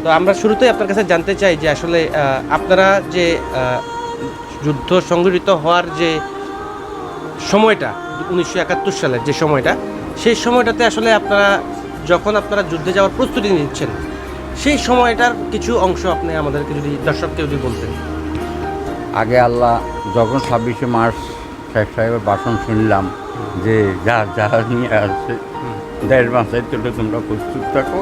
তো আমরা শুরুতেই আপনার কাছে জানতে চাই যে আসলে আপনারা যে যুদ্ধ সংগঠিত হওয়ার যে সময়টা 1971 সালের যে সময়টা, সেই সময়টাতে আসলে যখন আপনারা যুদ্ধে যাওয়ার প্রস্তুতি নিচ্ছেন, সেই সময়টার কিছু অংশ আপনি আমাদেরকে যদি দর্শককে যদি বলতেন। আগে আল্লাহ যখন 26শে মার্চ শেখ সাহেবের ভাষণ শুনলাম যে যা নিয়ে আসছে দেশ বাঁচাইতে হলে তোমরা প্রস্তুত থাকো,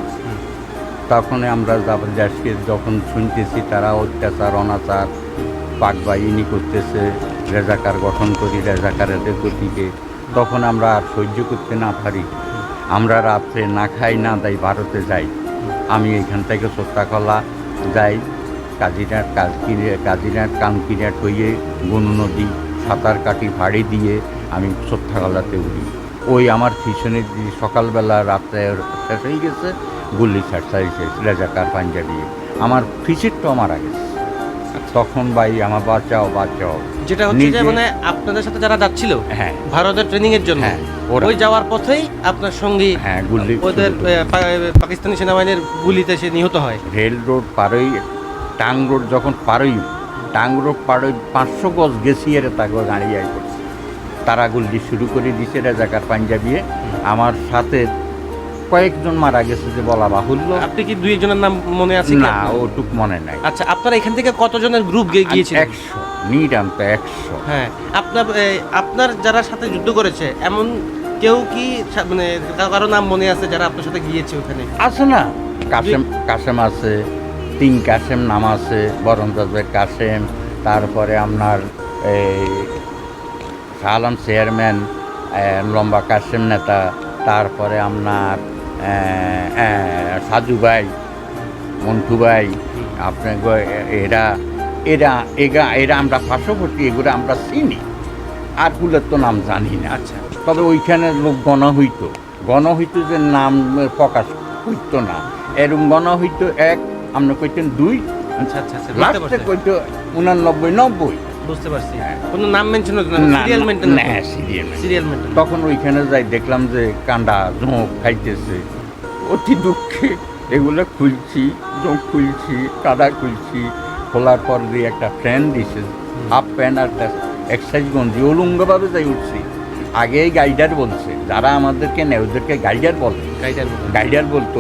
তখন আমরা দেশকে যখন শুনতেছি তারা অত্যাচার অনাচার পাকবাহিনী করতেছে, রেজাকার গঠন করি রেজাকারের গতিকে, তখন আমরা আর সহ্য করতে না পারি। আমরা রাত্রে না খাই না তাই ভারতে যাই। আমি এখান থেকে সত্যাকলা যাই, কাজিনাট কানকিনাট হয়ে গনু নদী সাঁতার কাটি ভাড়ি দিয়ে আমি সত্যাকলাতে উঠি। ওই আমার পিছনে সকালবেলা রাত্রে শেষ হয়ে গেছে, গুল্লি ছাড়ছে রেজাকার পাঞ্জাবি, আমার ফিসিরটাও মারা গেছে। তখন ভাই আমার বাঁচাও যেটা হচ্ছে যে মানে আপনাদের সাথে যারা যাচ্ছিল হ্যাঁ ভারতের ট্রেনিং এর জন্য, ওই যাওয়ার পথেই আপনার সঙ্গী গুল্লি ওদের পাকিস্তানি সেনাবাহিনীর গুলিতে সে নিহত হয়। রেল রোড পারই টাং রোড যখন টাং রোড পারই 500 গজ গেছি এর তাকে গাড়ি আই করছে, তারা গুলি শুরু করে দিছে রেজাকার পাঞ্জাবি। আমার সাথে কয়েকজন মারা গেছে যে বলা বাহুল্য। আপনি কি 2 জনের নাম মনে আছে? না, ওটুক মনে নাই। আচ্ছা, আপনারা এখান থেকে কতজনের গ্রুপ গিয়েছিলেন? 100 নিরান্ত 100। হ্যাঁ, আপনার যারা সাথে যুদ্ধ করেছে এমন কেউ কি মানে কারো নাম মনে আছে যারা আপনার সাথে গিয়েছে ওখানে? আছে না, কাসেম আছে, 3 কাসেম নাম আছে, বরঞ্জাজের কাসেম, তারপরে আপনার এই শাহ চেয়ারম্যান লম্বা কাসেম নেতা, তারপরে আপনার সাজু ভাই, মন্টু ভাই, আপনার এরা আমরা পার্শ্ববর্তী, এগুলো আমরা চিনি, আর গুলোর তো নাম জানি না। আচ্ছা, তবে ওইখানে লোক গণ হইতো যে নাম প্রকাশ হইতো না, এরকম গণ হইতো 1, আমরা কইতেন 2, আচ্ছা, লাস্টে কইতো 89, 90। বুঝতে পারছি, কোনো নাম মেনশন হতো না, সিরিয়াল মেইনটেইন না, সিরিয়াল মেইনটেইন। তখন ওইখানে যাই দেখলাম যে কান্ডা ঝোঁক খাইতেছে, অতি দুঃখে এগুলো খুলছি, ঝোঁক খুলছি, কাদা খুলছি, খোলার পর দিয়ে একটা ফ্যান দিছে, হাফ প্যান্ট আর এক্সারসাইজ গঞ্জি, উলঙ্গভাবে যাই উঠছি। আগেই গাইডার বলছে, যারা আমাদেরকে নেয় ওদেরকে গাইডার বলে, গাইডার বলতো,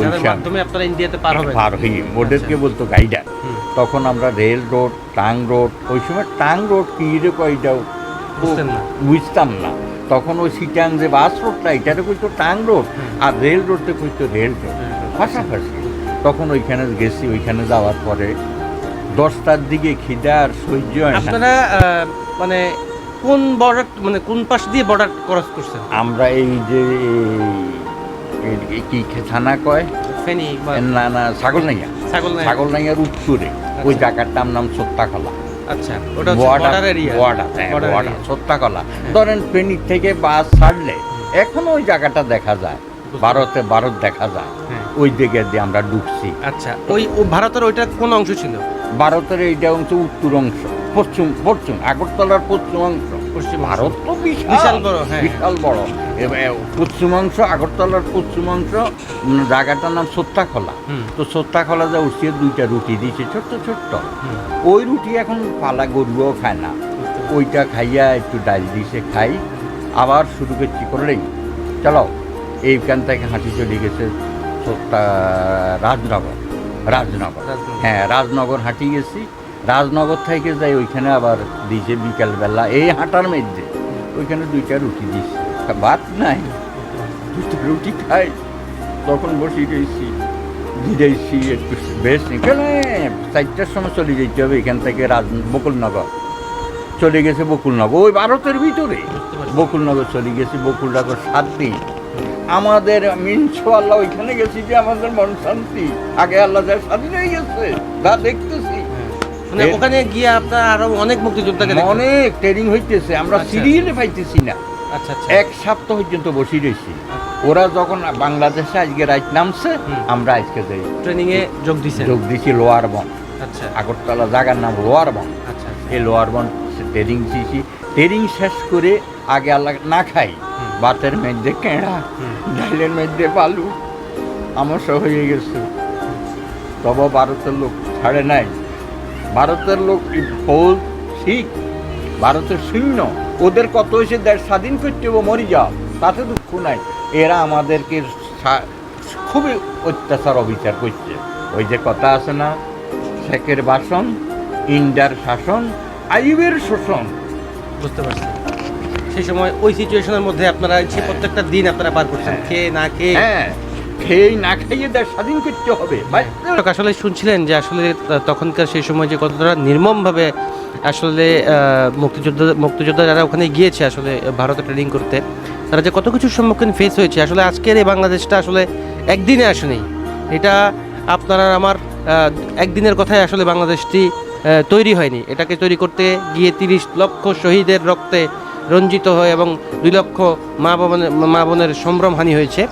আপনারা ইন্ডিয়াতে পার হই ওদেরকে বলতো গাইডার। তখন আমরা রেল রোড, টাং রোড, ওই সময় টাং রোড কি রে কয়টাও বুঝতাম না। তখন ওই সিটাং যে বাস রোডটা এটারে কইতো টাং রোড, আর রেল রোডটা কইতো রেল রোড, পাশাপাশি। তখন ওইখানে গেছি, ওইখানে যাওয়ার পরে 10টার দিকে খিদা আর সহ্য হয় না। আপনারা মানে কোন বর্ডার, মানে কোন পাশ দিয়ে বর্ডার ক্রস করছেন? আমরা এই যে কি থানা কয়, ফেনী না ছাগলনাইয়ার উত্তরে ওই জায়গাটার নাম সত্যাকলা। আচ্ছা, ওটা বর্ডার এরিয়া, বর্ডার সত্যাকলা। ধরেন ফেনী থেকে বাস ছাড়লে এখনো ওই জায়গাটা দেখা যায়, ভারত দেখা যায়, ওই দিকে দিয়ে আমরা ঢুকছি। আচ্ছা, ওই ভারতের ওইটা কোন অংশ ছিল? ভারতের এইটা অংশ উত্তর অংশ, পশ্চিম আগরতলার পশ্চিম অংশ। ভারত তো বিশাল বড়। পশ্চিমাংশ, আগরতলার পশ্চিমাংশ, জায়গাটার নাম সত্যাকলা। তো সত্যাকলা যা উঠছে 2টা রুটি দিয়েছে ছোট্ট, ওই রুটি এখন পালা গরুও খায় না, ওইটা খাইয়া একটু ডাল দিয়েছে, খাই, আবার শুরু করছি করলেই চলো এইখান থেকে হাঁটি চলে গেছে রাজনগর। হ্যাঁ, রাজনগর হাঁটি গেছি, রাজনগর থেকে যাই ওইখানে আবার দিয়েছে বিকালবেলা, এই হাঁটার মধ্যে ওইখানে 2টা রুটি দিচ্ছে, ভাত নাই, 2টা রুটি খাই। তখন বসে গেছি, ঘিরেছি একটু বেশ নিকালে 4টার সময় চলে যেতে হবে এখান থেকে বকুলনগর। চলে গেছে বকুলনগর, ওই ভারতের ভিতরে বকুলনগর চলে গেছি। বকুলনগর 7 দিন আমাদের আল্লাহ ওইখানে গেছি যে আমাদের মন শান্তি। আগে আল্লাহ যা স্বাধীন হয়ে গেছে তা দেখতেছি, মানে ওখানে গিয়ে আপনার আরো অনেক মুক্তিযোদ্ধাকে অনেক ট্রেনিং হইতেছে, আমরা সিরিয়ালে পাইতেছি না। আচ্ছা, 1 সপ্তাহ পর্যন্ত বসে রয়েছি। ওরা যখন বাংলাদেশে আজকে রাইট নামছে, আমরা আজকে যাই ট্রেনিং এ যোগ দিছি লোয়ার বন। আচ্ছা, আগরতলা জায়গার নাম লোয়ার বন। আচ্ছা, এই লোয়ার বন ট্রেনিং দিয়েছি। ট্রেনিং শেষ করে আগে আল্লাহ না খাই, ভাতের মধ্যে কেঁড়া, ডালের মধ্যে বালু, আমার সব হয়ে গেছে। তবে ভারতের লোক ছাড়ে নাই। ভারতের লোক ফৌজ শিখ, ভারতের সৈন্য, ওদের কত হয়েছে দেশ স্বাধীন করতে হবে, মরি যাও, তাতে দুঃখ নাই। এরা আমাদেরকে খুবই অত্যাচার অবিচার করছে। ওই যে কথা আছে না, শেখের বাসন, ইন্ডার শাসন, আইবের শোষণ। বুঝতে পারছি। সেই সময় ওই সিচুয়েশনের মধ্যে আপনারা যে প্রত্যেকটা দিন আপনারা পার করছেন, খেয়ে না খেয়ে। হ্যাঁ, খেয়ে না খাইয়ে দেশ স্বাধীন করতে হবে। আসলে শুনছিলেন যে আসলে তখনকার সেই সময় যে কতটা নির্মমভাবে আসলে মুক্তিযোদ্ধা যারা ওখানে গিয়েছে আসলে ভারতে ট্রেনিং করতে, তারা যে কত কিছুর সম্মুখীন ফেস হয়েছে। আসলে আজকের এই বাংলাদেশটা আসলে একদিনে আসেনি, এটা আপনার আর আমার একদিনের কথায় আসলে বাংলাদেশটি তৈরি হয়নি। এটাকে তৈরি করতে গিয়ে 30 লক্ষ শহীদের রক্তে রঞ্জিত হয়ে এবং 2 লক্ষ মা বোনের সম্ভ্রমহানি হয়েছে।